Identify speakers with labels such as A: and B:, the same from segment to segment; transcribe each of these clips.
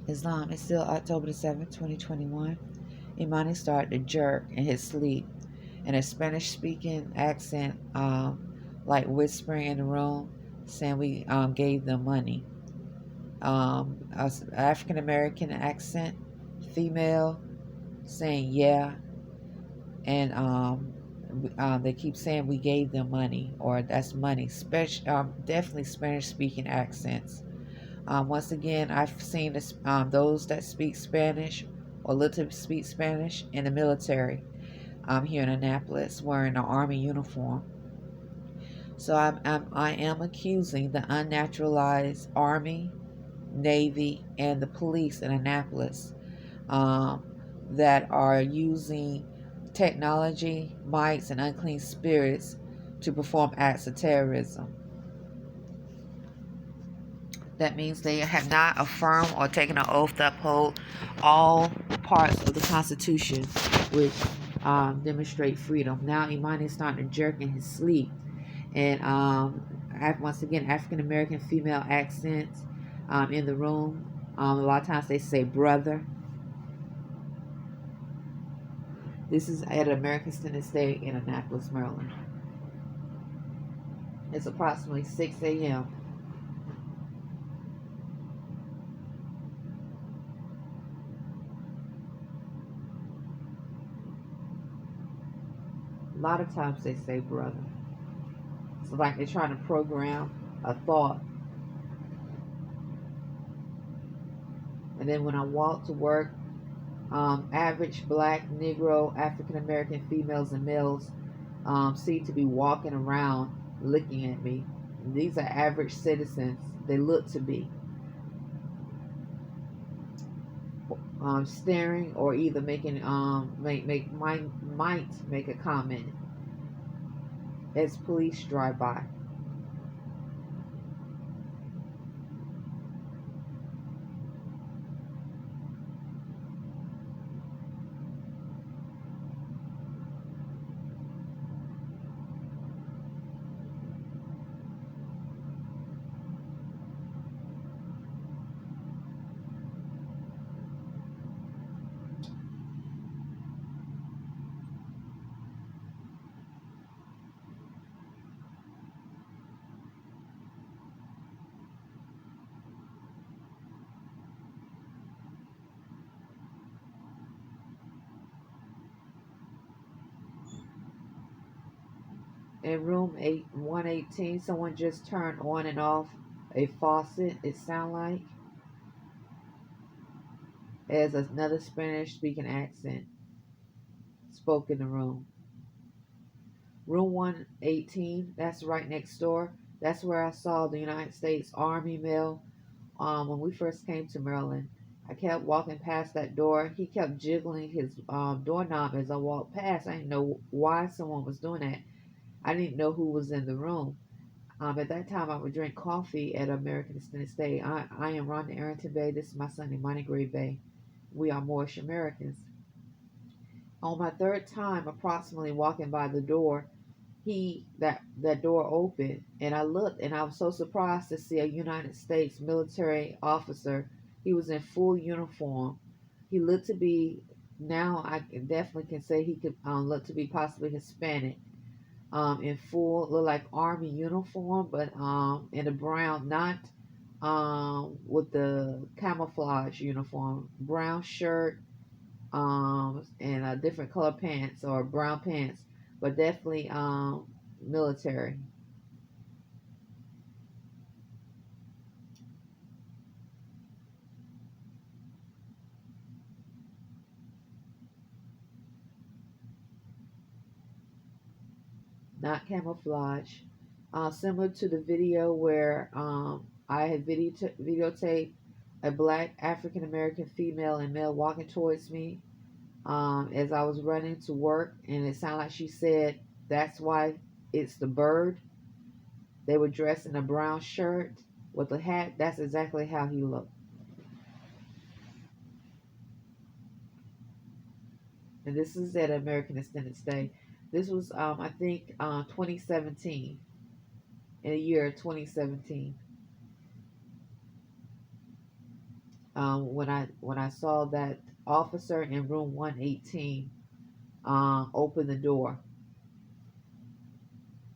A: Islam. It's still October the 7th, 2021. Imani started to jerk in his sleep in a Spanish speaking accent, like whispering in the room, saying we gave them money. African American accent, female, saying yeah, and they keep saying we gave them money or that's money. Definitely Spanish speaking accents. Once again, I've seen this, those that speak Spanish or little speak Spanish in the military here in Annapolis wearing an army uniform. So I am accusing the unnaturalized Army, Navy, and the police in Annapolis um, that are using technology, mites, and unclean spirits to perform acts of terrorism. That means they have not affirmed or taken an oath to uphold all parts of the Constitution, which demonstrate freedom. Now Imani is starting to jerk in his sleep. And once again, African American female accents in the room. A lot of times they say brother. This is at American Standard State in Annapolis, Maryland. It's approximately 6 a.m. A lot of times they say brother. So like they're trying to program a thought. And then when I walk to work, average black, Negro, African American females and males seem to be walking around looking at me. These are average citizens. They look to be staring or either making might make a comment as police drive by. In room 118, someone just turned on and off a faucet, it sound like, as another Spanish speaking accent spoke in the room. Room 118, that's right next door. That's where I saw the United States Army male when we first came to Maryland. I kept walking past that door. He kept jiggling his doorknob as I walked past. I didn't know why someone was doing that. I didn't know who was in the room. At that time, I would drink coffee at American Extended Stay. I am Rhonda Arrington-Bey. This is my son, Imani Gray Bay. We are Moorish Americans. On my third time, approximately walking by the door, that door opened, and I looked, and I was so surprised to see a United States military officer. He was in full uniform. He looked to be, now I definitely can say he could look to be possibly Hispanic. In full, look like army uniform, but in a brown, not with the camouflage uniform, brown shirt, and different color pants or brown pants, but definitely military. Not camouflage. Similar to the video where I had videotaped a black African American female and male walking towards me as I was running to work, and it sounded like she said, "That's why it's the bird." They were dressed in a brown shirt with a hat. That's exactly how he looked. And this is at American Extended Stay. This was, I think, 2017, in the year 2017. when I saw that officer in room 118 open the door.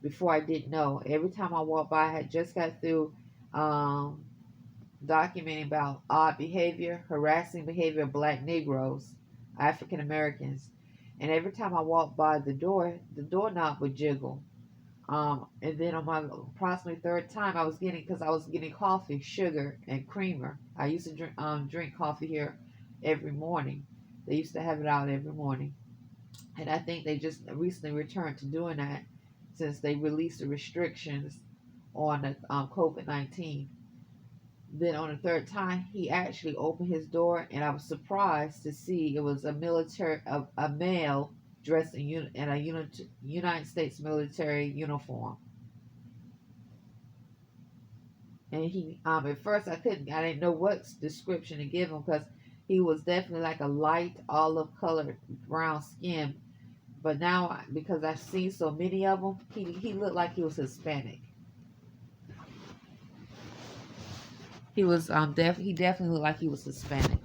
A: Before I didn't know, every time I walked by, I had just got through um, documenting about odd behavior, harassing behavior of black Negroes, African Americans, and every time I walked by the doorknob would jiggle. And then on my approximately third time, because I was getting coffee, sugar, and creamer. I used to drink coffee here every morning. They used to have it out every morning, and I think they just recently returned to doing that since they released the restrictions on the COVID-19. Then on the third time, he actually opened his door, and I was surprised to see it was a male dressed in a United States military uniform. And at first I didn't know what description to give him because he was definitely like a light olive colored brown skin. But now, because I've seen so many of them, he looked like he was Hispanic. He definitely looked like he was Hispanic.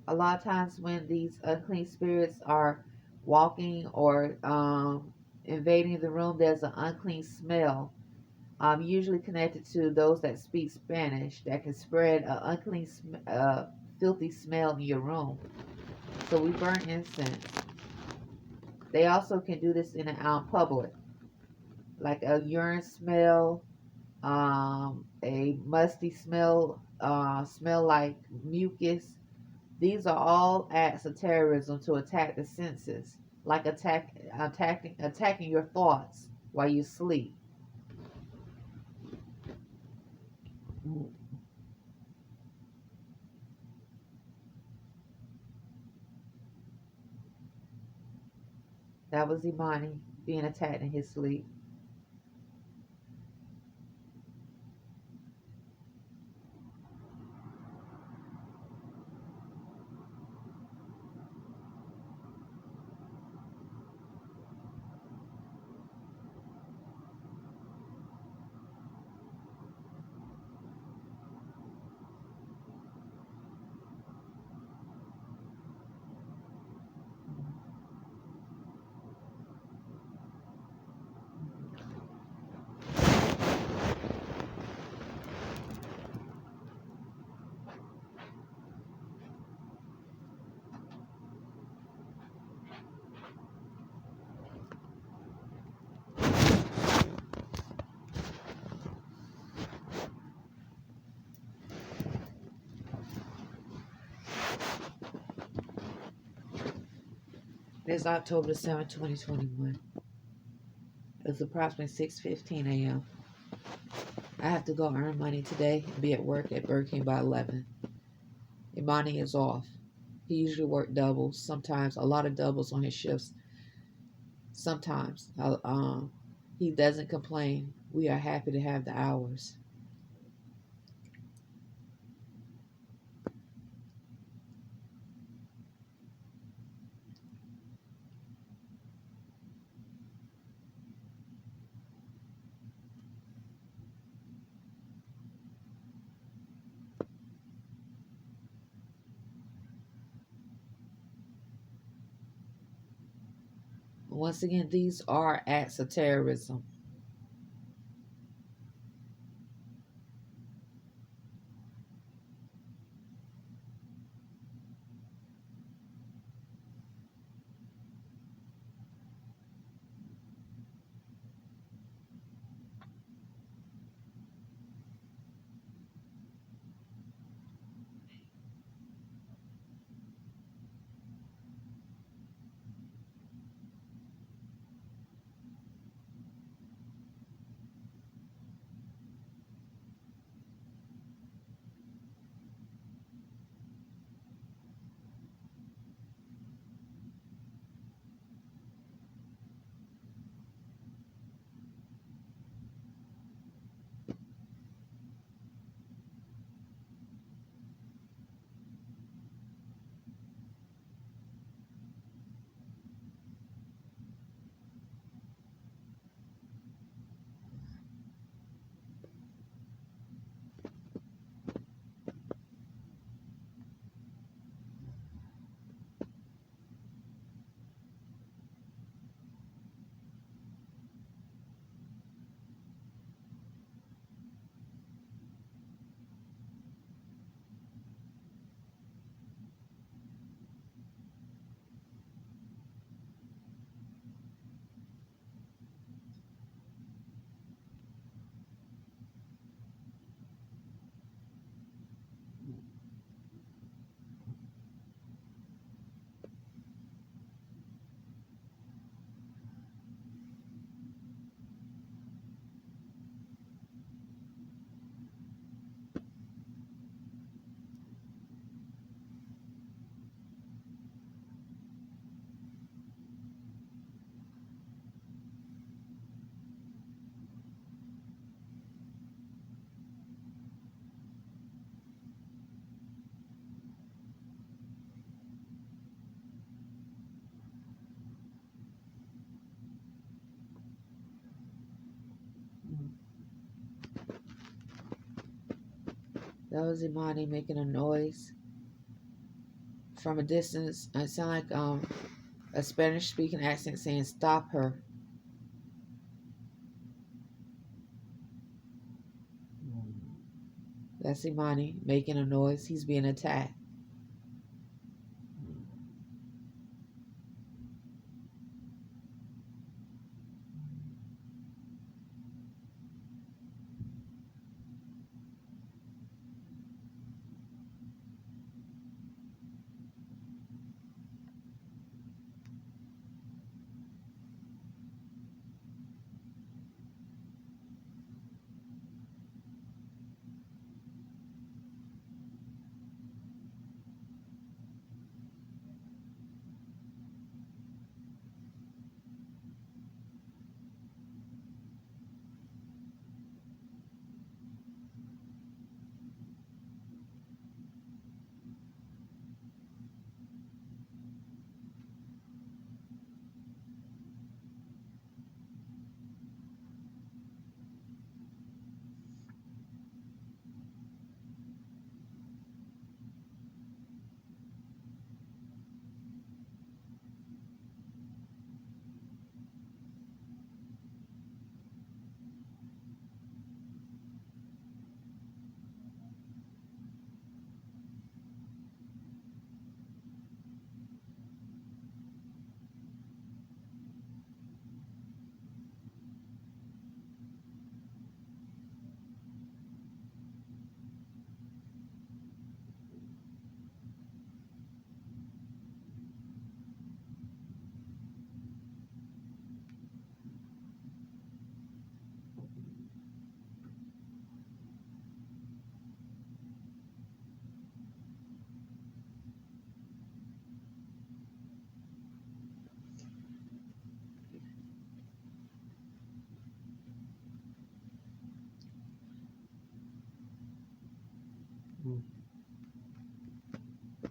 A: A lot of times when these unclean spirits are walking or invading the room, there's an unclean smell. Usually connected to those that speak Spanish that can spread an filthy smell in your room. So we burn incense. They also can do this in public, like a urine smell, a musty smell, smell like mucus. These are all acts of terrorism to attack the senses, like attacking your thoughts while you sleep. That was Imani being attacked in his sleep. It is October 7, 2021. It's approximately 6:15 a.m. I have to go earn money today and be at work at Burger King by 11. Imani is off. He usually works doubles, sometimes a lot of doubles on his shifts. Sometimes he doesn't complain. We are happy to have the hours. Once again, these are acts of terrorism. That was Imani making a noise from a distance. It sounded like a Spanish speaking accent saying, "Stop her." That's Imani making a noise. He's being attacked.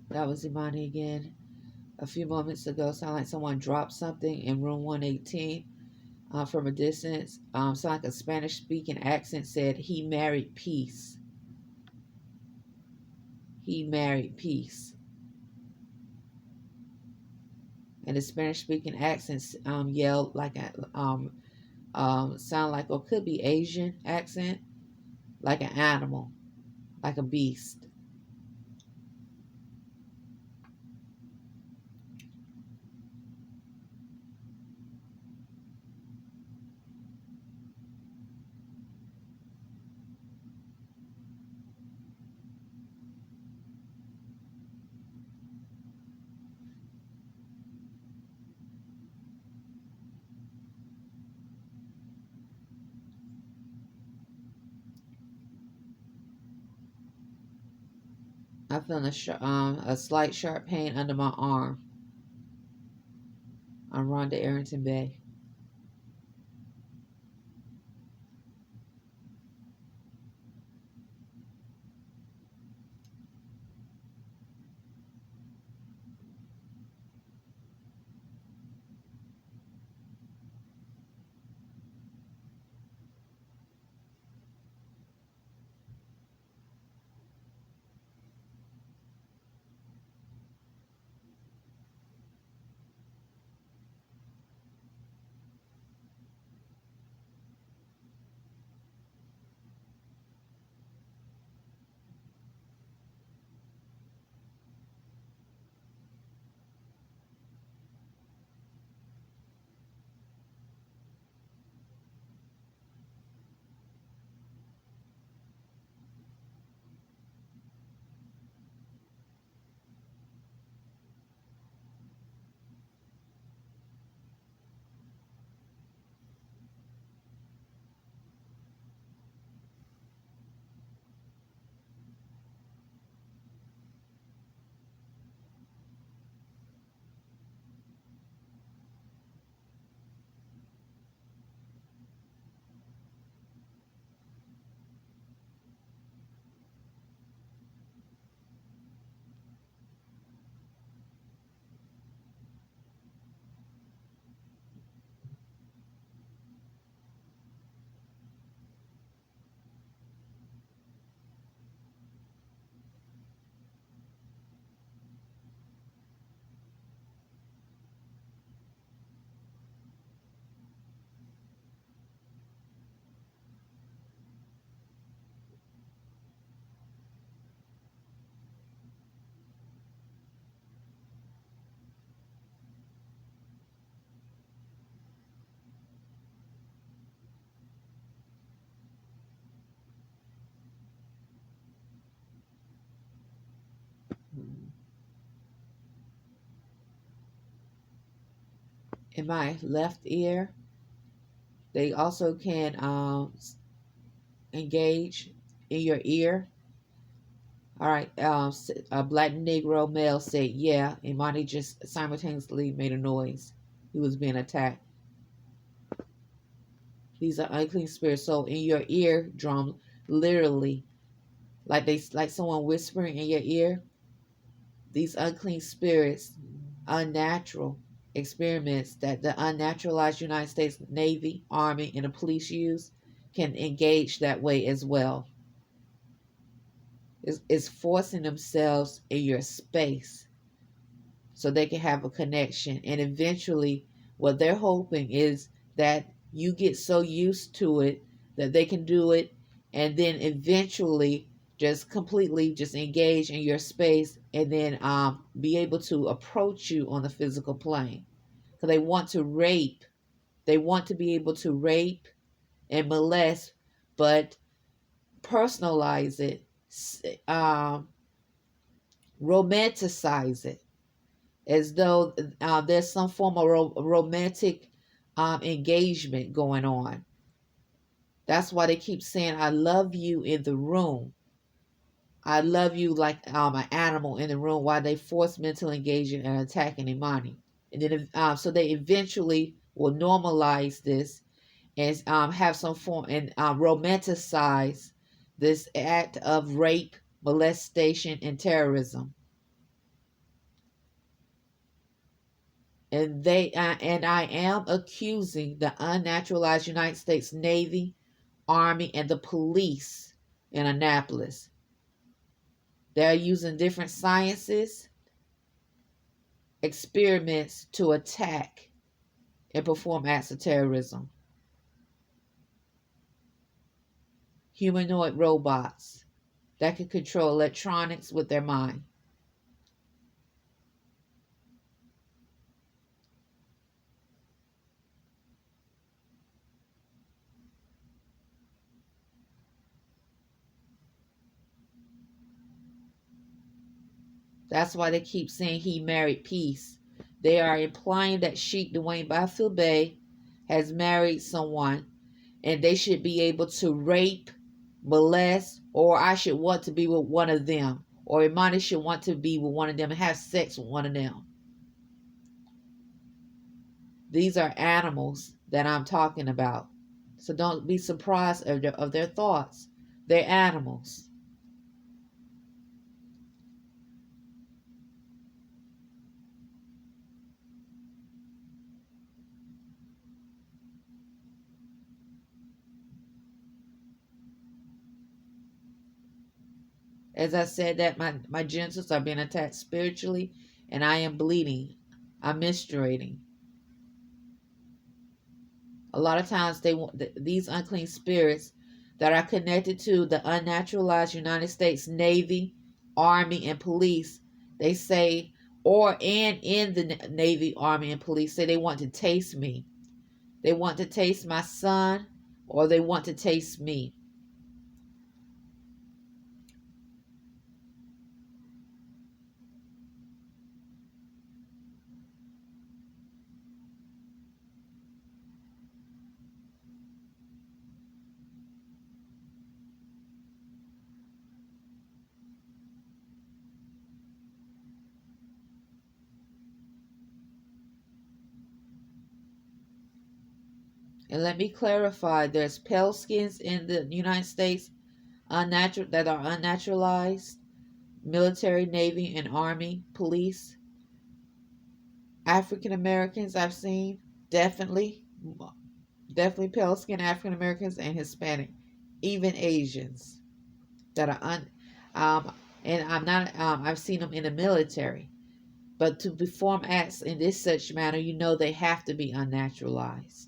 A: That was Imani again. A few moments ago, sounded like someone dropped something in room 118 from a distance. Sounded like a Spanish speaking accent said, "He married peace. He married peace." And the Spanish speaking accent yelled like a sound like, or could be Asian accent, like an animal, like a beast. I feel a slight sharp pain under my arm. I'm Rhonda Arrington-Bey. in my left ear. They also can engage in your ear. All right. A black Negro male said, yeah. Imani just simultaneously made a noise. He was being attacked. These are unclean spirits. So in your eardrum, literally, like someone whispering in your ear, these unclean spirits, unnatural experiments that the unnaturalized United States Navy, Army, and the police use can engage that way as well. Is forcing themselves in your space so they can have a connection. And eventually, what they're hoping is that you get so used to it that they can do it, and then eventually just completely just engage in your space, and then be able to approach you on the physical plane. Because they want to rape. They want to be able to rape and molest, but personalize it, um, romanticize it, as though there's some form of romantic engagement going on. That's why they keep saying, I love you in the room. I love you like an animal in the room, while they force mental engagement and attacking Imani. And then, so they eventually will normalize this and have some form and romanticize this act of rape, molestation, and terrorism. And I am accusing the unnaturalized United States Navy, Army, and the police in Annapolis. They're using different sciences, experiments to attack and perform acts of terrorism. Humanoid robots that can control electronics with their mind. That's why they keep saying he married peace. They are implying that Sheikh Dwayne Bey has married someone, and they should be able to rape, molest, or I should want to be with one of them, or Imani should want to be with one of them and have sex with one of them. These are animals that I'm talking about. So don't be surprised of their thoughts. They're animals. As I said, that my genitals are being attacked spiritually, and I am bleeding. I'm menstruating. A lot of times these unclean spirits that are connected to the unnaturalized United States Navy, Army, and police, they say, or and in the Navy, Army, and police, say they want to taste me. They want to taste my son, or they want to taste me. And let me clarify, there's pale skins in the United States unnatural that are unnaturalized, military, Navy, and Army, police. African Americans I've seen, definitely pale skinned African Americans and Hispanic, even Asians that are um and I'm not I've seen them in the military. But to perform acts in this such manner, they have to be unnaturalized.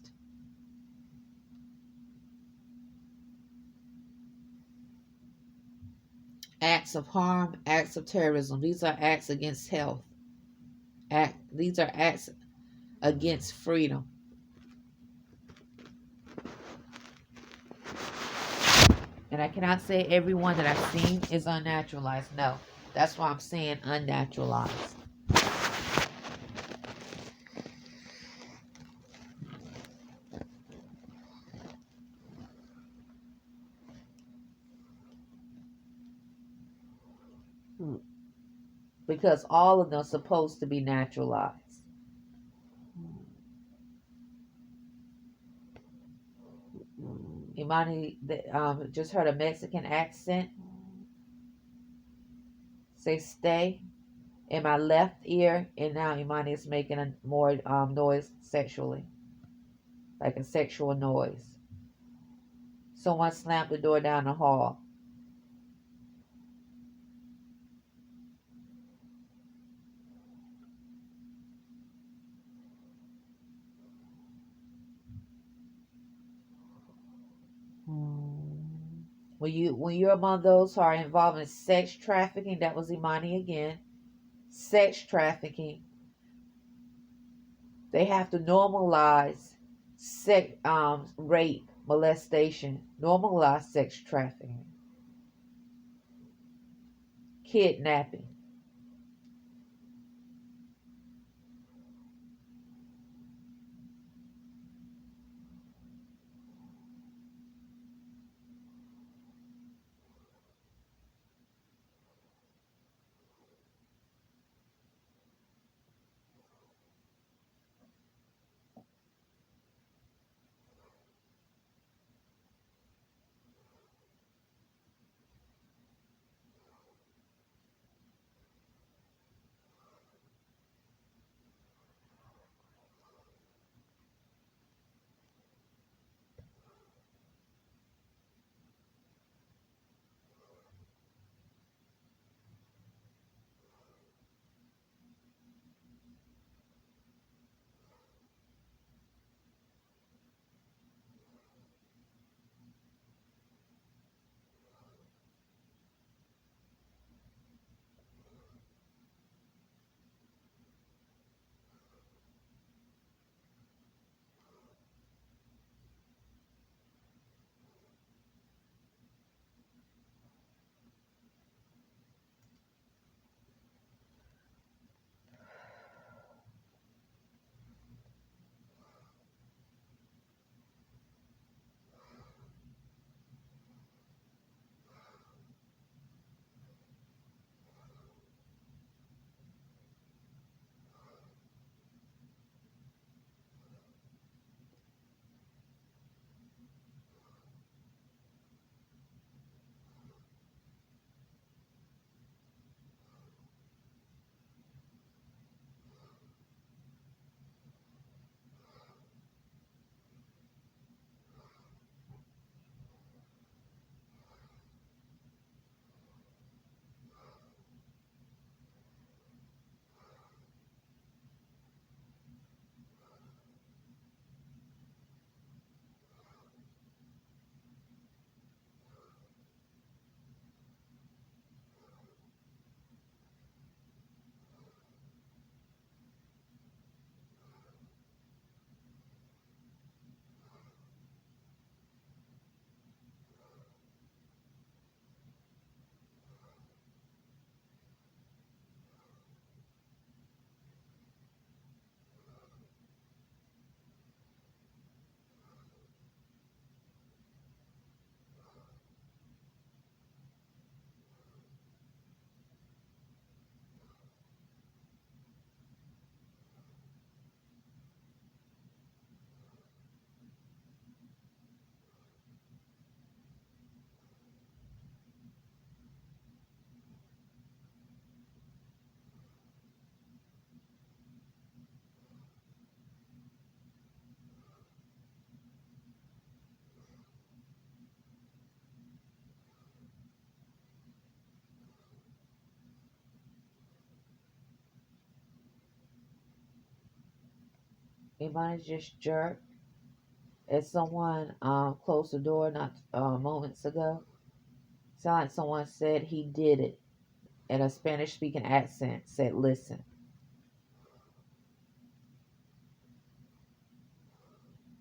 A: Acts of harm, acts of terrorism. These are acts against health. These are acts against freedom. And I cannot say everyone that I've seen is unnaturalized. No. That's why I'm saying unnaturalized. because all of them are supposed to be naturalized. Imani just heard a Mexican accent. Say stay in my left ear, and now Imani is making a more noise sexually, like a sexual noise. Someone slammed the door down the hall. When you're among those who are involved in sex trafficking, that was Imani again. Sex trafficking. They have to normalize rape, molestation, normalize sex trafficking, kidnapping. Imani just jerked as someone closed the door not moments ago. Sound like someone said he did it in a Spanish speaking accent. Said, listen.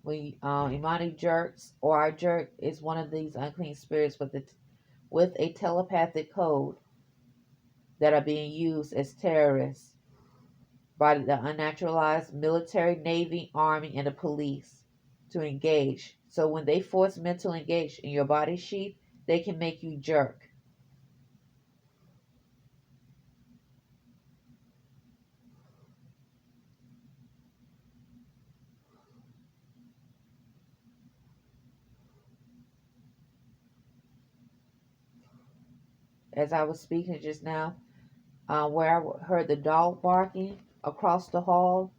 A: When Imani jerks or I jerk is one of these unclean spirits with a telepathic code that are being used as terrorists by the unnaturalized military, navy, army, and the police to engage. So when they force mental engage in your body sheath, they can make you jerk. as I was speaking just now, where I heard the dog barking across the hall.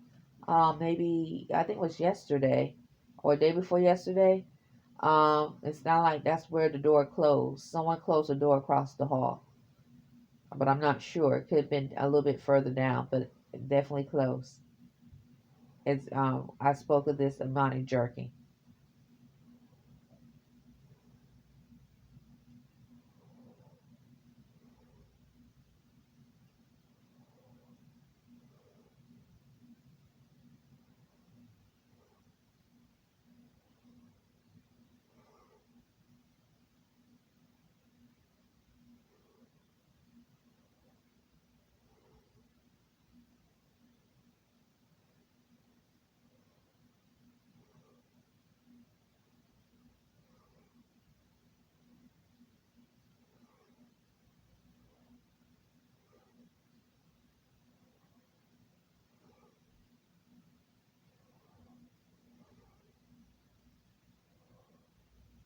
A: Maybe I think it was yesterday or day before yesterday. It's not like that's where the door closed. Someone closed the door across the hall, but I'm not sure. It could have been a little bit further down, but definitely close. It's I spoke of this demonic jerking.